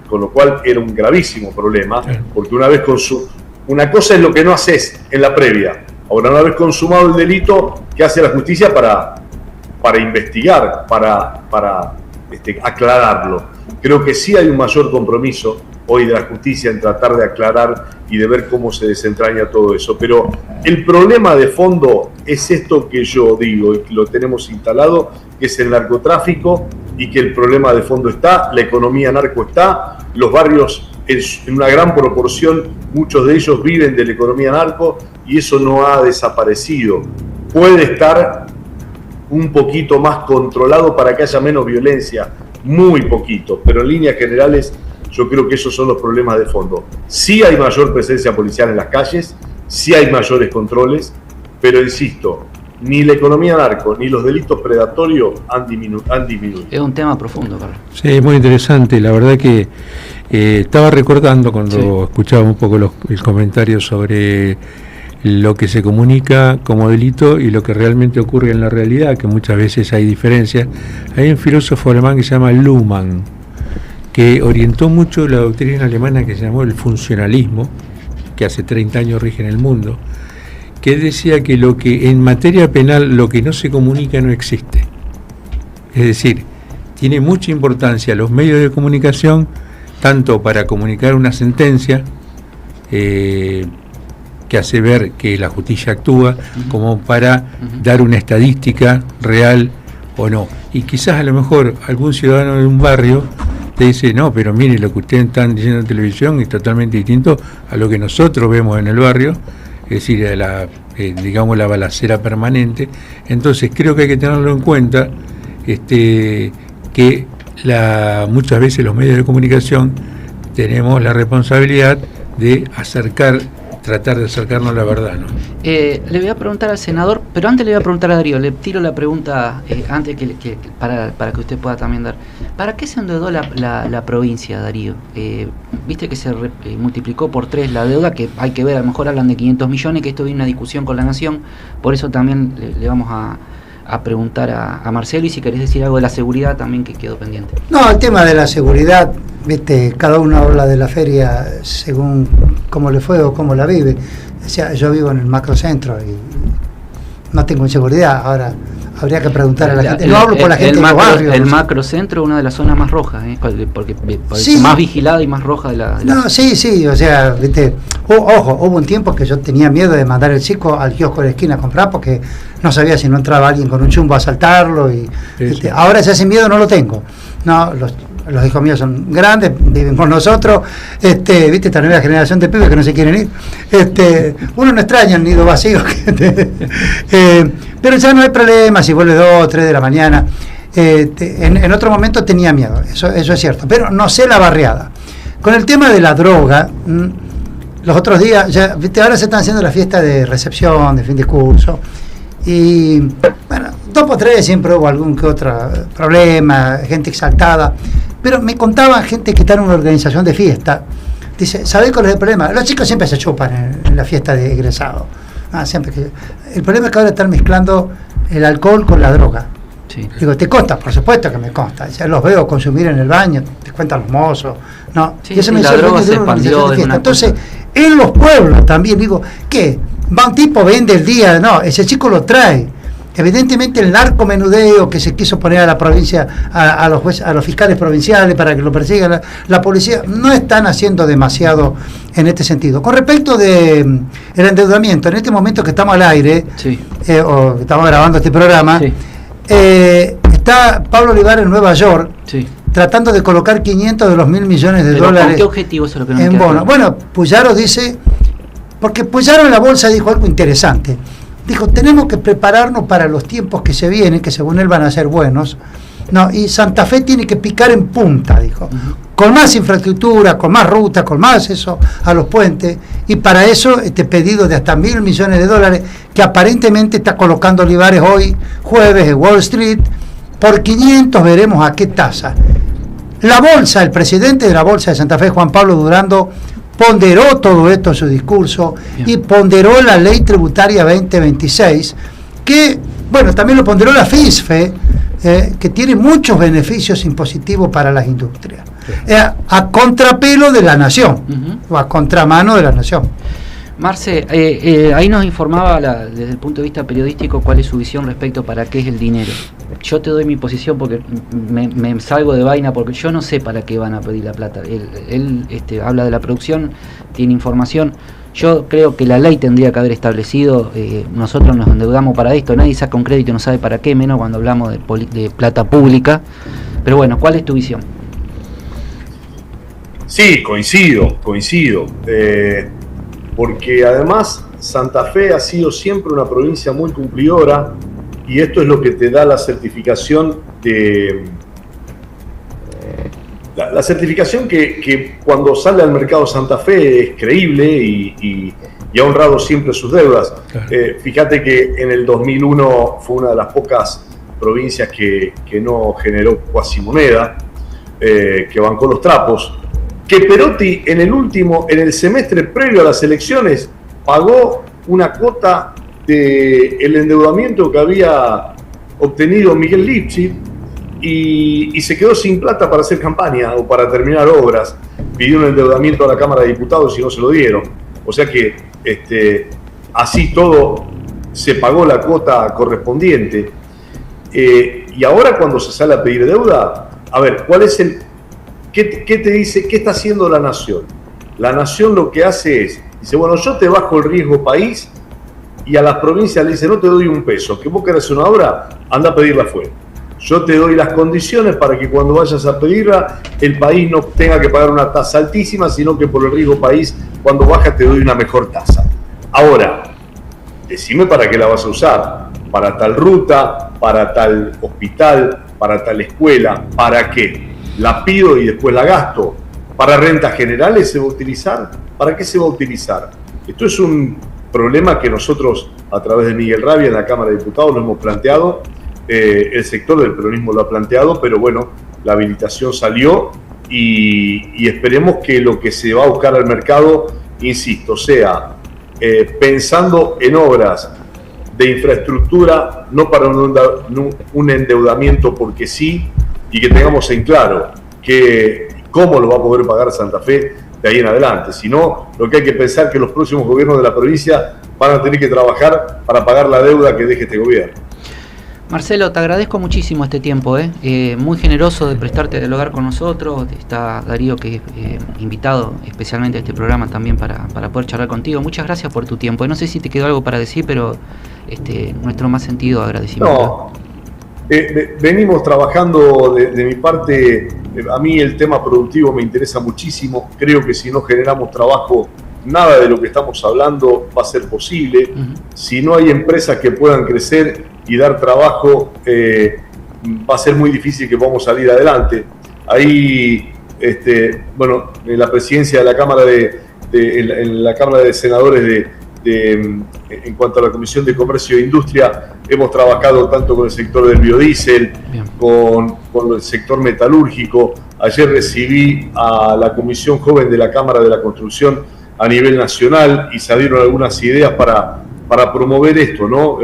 con lo cual era un gravísimo problema, porque una cosa es lo que no haces en la previa. Ahora, una vez consumado el delito, ¿qué hace la justicia para investigar, para aclararlo? Creo que sí hay un mayor compromiso hoy de la justicia en tratar de aclarar y de ver cómo se desentraña todo eso. Pero el problema de fondo es esto que yo digo, y que lo tenemos instalado, que es el narcotráfico, y que el problema de fondo está, la economía narco está, los barrios en una gran proporción, muchos de ellos viven de la economía narco, y eso no ha desaparecido. Puede estar un poquito más controlado para que haya menos violencia, muy poquito, pero en líneas generales yo creo que esos son los problemas de fondo. Sí hay mayor presencia policial en las calles, sí hay mayores controles, pero insisto, ni la economía narco ni los delitos predatorios han disminuido. Es un tema profundo, Carlos. Sí, es muy interesante. La verdad que estaba recordando cuando escuchaba un poco el comentario sobre lo que se comunica como delito y lo que realmente ocurre en la realidad, que muchas veces hay diferencias. Hay un filósofo alemán que se llama Luhmann, que orientó mucho la doctrina alemana que se llamó el funcionalismo, que hace 30 años rige en el mundo, que él decía que en materia penal lo que no se comunica no existe. Es decir, tiene mucha importancia los medios de comunicación, tanto para comunicar una sentencia que hace ver que la justicia actúa, como para dar una estadística real o no. Y quizás a lo mejor algún ciudadano de un barrio te dice, no, pero mire, lo que ustedes están diciendo en televisión es totalmente distinto a lo que nosotros vemos en el barrio, es decir, digamos la balacera permanente. Entonces creo que hay que tenerlo en cuenta, que muchas veces los medios de comunicación tenemos la responsabilidad de tratar de acercarnos a la verdad, ¿no? Le voy a preguntar al senador, pero antes le voy a preguntar a Darío, le tiro la pregunta antes para que usted pueda también dar. ¿Para qué se endeudó la provincia, Darío? Viste que se multiplicó por 3 la deuda, que hay que ver, a lo mejor hablan de 500 millones, que esto viene una discusión con la Nación, por eso también le vamos a preguntar a Marcelo, y si querés decir algo de la seguridad también, que quedó pendiente. No, el tema de la seguridad, viste, cada uno habla de la feria según cómo le fue o cómo la vive. O sea, yo vivo en el macrocentro y no tengo inseguridad. Ahora habría que preguntar a la gente. No hablo por la gente de los barrios. El macrocentro es una de las zonas más rojas, porque sí, más vigilada y más roja de la... No, sí, o sea, viste, ojo, hubo un tiempo que yo tenía miedo de mandar el chico al kiosco de la esquina a comprar, porque no sabía si no entraba alguien con un chumbo a asaltarlo. Y ahora ese miedo no lo tengo. No, los hijos míos son grandes, viven con nosotros, viste, esta nueva generación de pibes que no se quieren ir. Uno no extraña el nido vacío, pero ya no hay problema si vuelve 2 o 3 de la mañana. En otro momento tenía miedo, eso es cierto, pero no sé la barriada. Con el tema de la droga, los otros días, ya, viste, ahora se están haciendo la fiesta de recepción, de fin de curso, y bueno, 2 por 3 siempre hubo algún que otro problema, gente exaltada, pero me contaban gente que está en una organización de fiesta, dice, ¿sabés cuál es el problema? Los chicos siempre se chupan en la fiesta de egresado. El problema es que ahora están mezclando el alcohol con la droga. Sí. Digo, ¿te consta? Por supuesto que me consta. Ya los veo consumir en el baño, te cuentan los mozos. No, sí, y eso me la droga se expandió de fiesta. Entonces, en los pueblos también, digo, ¿qué? Va un tipo, vende el día, no, ese chico lo trae. Evidentemente el narcomenudeo que se quiso poner a la provincia, a los fiscales provinciales para que lo persiga la policía, no están haciendo demasiado en este sentido. Con respecto de el endeudamiento, en este momento que estamos al aire, o que estamos grabando este programa, está Pablo Olivar en Nueva York, tratando de colocar 500 de los 1.000 millones de dólares. ¿Con qué objetivo es lo que nos en bonos? Bueno, Puyaro dice, porque Puyaro en la bolsa dijo algo interesante. dijo, tenemos que prepararnos para los tiempos que se vienen, que según él van a ser buenos, no, y Santa Fe tiene que picar en punta, dijo, con más infraestructura, con más rutas, con más acceso a los puentes, y para eso este pedido de hasta $1.000 millones que aparentemente está colocando Olivares hoy, jueves, en Wall Street, por 500 veremos a qué tasa. La bolsa, el presidente de la Bolsa de Santa Fe, Juan Pablo Durando, ponderó todo esto en su discurso. Bien. Y ponderó la Ley Tributaria 2026, que, bueno, también lo ponderó la FISFE, que tiene muchos beneficios impositivos para las industrias, a contrapelo de la nación, o a contramano de la nación. Marce, ahí nos informaba desde el punto de vista periodístico cuál es su visión respecto para qué es el dinero. Yo te doy mi posición porque me salgo de vaina, porque yo no sé para qué van a pedir la plata. Él habla de la producción, tiene información. Yo creo que la ley tendría que haber establecido, nosotros nos endeudamos para esto, nadie saca un crédito y no sabe para qué, menos cuando hablamos de plata pública. Pero bueno, ¿cuál es tu visión? Sí, coincido. Porque además Santa Fe ha sido siempre una provincia muy cumplidora, y esto es lo que te da la certificación de... La certificación que cuando sale al mercado Santa Fe es creíble y ha honrado siempre sus deudas. Claro. Fíjate que en el 2001 fue una de las pocas provincias que no generó cuasimoneda, que bancó los trapos. Que Perotti en el semestre previo a las elecciones pagó una cuota del endeudamiento que había obtenido Miguel Lipschitz y se quedó sin plata para hacer campaña o para terminar obras. Pidió un endeudamiento a la Cámara de Diputados y no se lo dieron. O sea que así todo se pagó la cuota correspondiente. Y ahora cuando se sale a pedir deuda, a ver, ¿cuál es ¿qué te dice? ¿Qué está haciendo la Nación? La Nación lo que hace es, dice, bueno, yo te bajo el riesgo país, y a las provincias le dice, no te doy un peso, que vos querés una obra, anda a pedirla afuera. Yo te doy las condiciones para que cuando vayas a pedirla, el país no tenga que pagar una tasa altísima, sino que por el riesgo país, cuando baja te doy una mejor tasa. Ahora, decime para qué la vas a usar. Para tal ruta, para tal hospital, para tal escuela, ¿para qué? La pido y después la gasto. ¿Para rentas generales se va a utilizar? ¿Para qué se va a utilizar? Esto es un problema que nosotros, a través de Miguel Rabia en la Cámara de Diputados, lo hemos planteado. El sector del peronismo lo ha planteado, pero bueno, la habilitación salió y esperemos que lo que se va a buscar al mercado, insisto, sea pensando en obras de infraestructura, no para un endeudamiento porque sí, y que tengamos en claro que cómo lo va a poder pagar Santa Fe de ahí en adelante. Si no, lo que hay que pensar es que los próximos gobiernos de la provincia van a tener que trabajar para pagar la deuda que deje este gobierno. Marcelo, te agradezco muchísimo este tiempo, muy generoso de prestarte a dialogar con nosotros. Está Darío, que es invitado especialmente a este programa también para poder charlar contigo. Muchas gracias por tu tiempo. No sé si te quedó algo para decir, pero nuestro más sentido agradecimiento. No, venimos trabajando de mi parte. A mí el tema productivo me interesa muchísimo. Creo que si no generamos trabajo, nada de lo que estamos hablando va a ser posible. Si no hay empresas que puedan crecer y dar trabajo, va a ser muy difícil que podamos salir adelante. Ahí, bueno, en la presidencia de la Cámara en la Cámara de Senadores en cuanto a la Comisión de Comercio e Industria, hemos trabajado tanto con el sector del biodiesel, con el sector metalúrgico. Ayer recibí a la Comisión Joven de la Cámara de la Construcción a nivel nacional y salieron algunas ideas para promover esto, ¿no?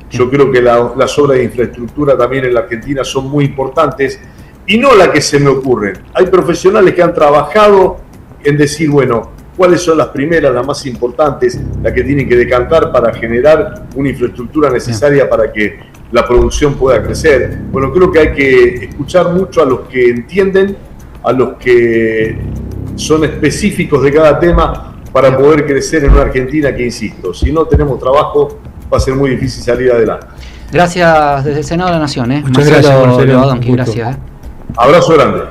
Yo creo que las obras de infraestructura también en la Argentina son muy importantes, y no las que se me ocurren. Hay profesionales que han trabajado en decir, bueno, cuáles son las primeras, las más importantes, las que tienen que decantar para generar una infraestructura necesaria para que la producción pueda crecer. Bueno, creo que hay que escuchar mucho a los que entienden, a los que son específicos de cada tema, para poder crecer en una Argentina que, insisto, si no tenemos trabajo, va a ser muy difícil salir adelante. Gracias desde el Senado de la Nación. Muchas gracias, Marcelo. Gracias. Abrazo grande.